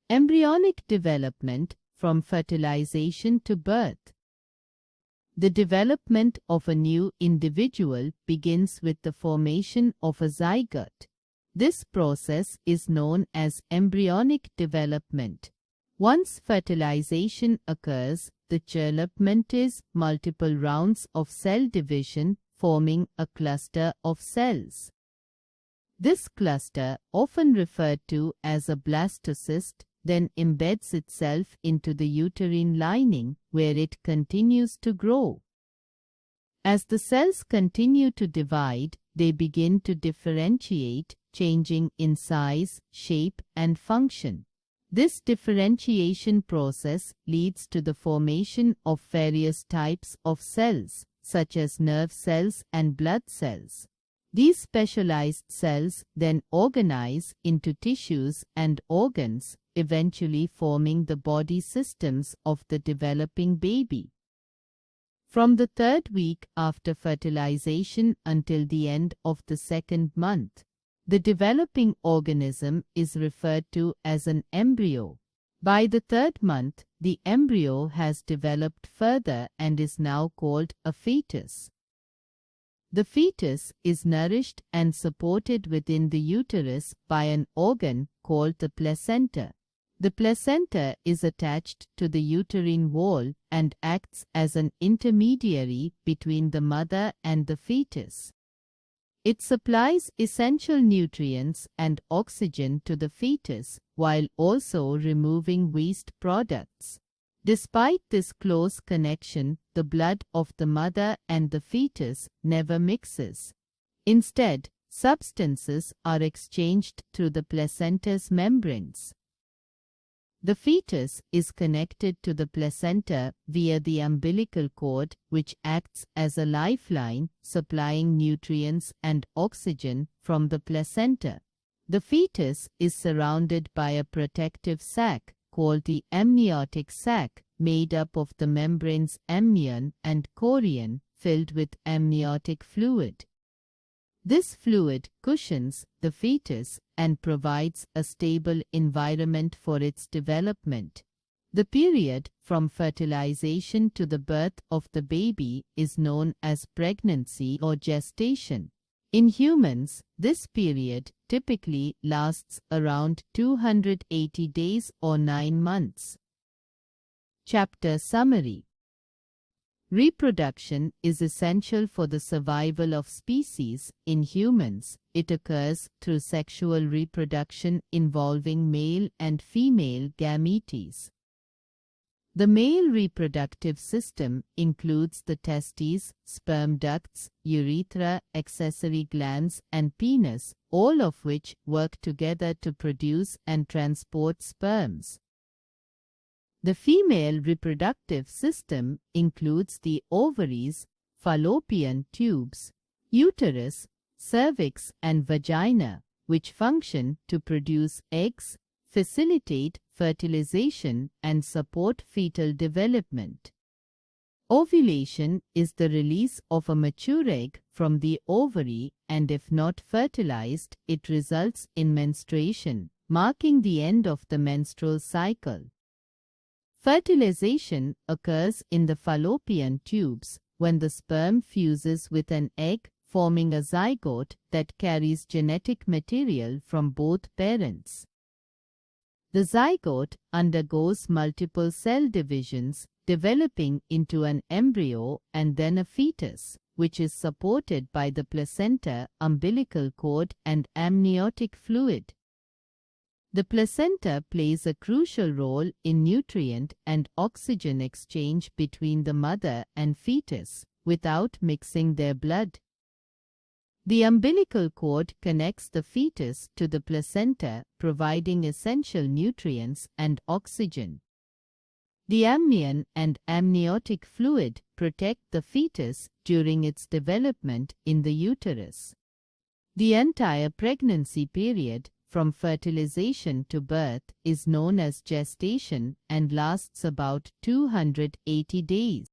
Embryonic development from fertilization to birth. The development of a new individual begins with the formation of a zygote. This process is known as embryonic development. Once fertilization occurs, the development is multiple rounds of cell division forming a cluster of cells. This cluster, often referred to as a blastocyst, then embeds itself into the uterine lining, where it continues to grow. As the cells continue to divide, they begin to differentiate, changing in size, shape, and function. This differentiation process leads to the formation of various types of cells, such as nerve cells and blood cells. These specialized cells then organize into tissues and organs, eventually forming the body systems of the developing baby. From the third week after fertilization until the end of the second month, the developing organism is referred to as an embryo. By the third month, the embryo has developed further and is now called a fetus. The fetus is nourished and supported within the uterus by an organ called the placenta. The placenta is attached to the uterine wall and acts as an intermediary between the mother and the fetus. It supplies essential nutrients and oxygen to the fetus while also removing waste products. Despite this close connection, the blood of the mother and the fetus never mixes. Instead, substances are exchanged through the placenta's membranes. The fetus is connected to the placenta via the umbilical cord, which acts as a lifeline, supplying nutrients and oxygen from the placenta. The fetus is surrounded by a protective sac called the amniotic sac, made up of the membranes amnion and chorion, filled with amniotic fluid. This fluid cushions the fetus and provides a stable environment for its development. The period from fertilization to the birth of the baby is known as pregnancy or gestation. In humans, this period typically lasts around 280 days or 9 months. Chapter Summary. Reproduction is essential for the survival of species. In humans, it occurs through sexual reproduction involving male and female gametes. The male reproductive system includes the testes, sperm ducts, urethra, accessory glands, and penis, all of which work together to produce and transport sperms. The female reproductive system includes the ovaries, fallopian tubes, uterus, cervix, and vagina, which function to produce eggs, facilitate fertilization, and support fetal development. Ovulation is the release of a mature egg from the ovary, and if not fertilized, it results in menstruation, marking the end of the menstrual cycle. Fertilization occurs in the fallopian tubes when the sperm fuses with an egg, forming a zygote that carries genetic material from both parents. The zygote undergoes multiple cell divisions, developing into an embryo and then a fetus, which is supported by the placenta, umbilical cord, and amniotic fluid. The placenta plays a crucial role in nutrient and oxygen exchange between the mother and fetus, without mixing their blood. The umbilical cord connects the fetus to the placenta, providing essential nutrients and oxygen. The amnion and amniotic fluid protect the fetus during its development in the uterus. The entire pregnancy period, from fertilization to birth, is known as gestation and lasts about 280 days.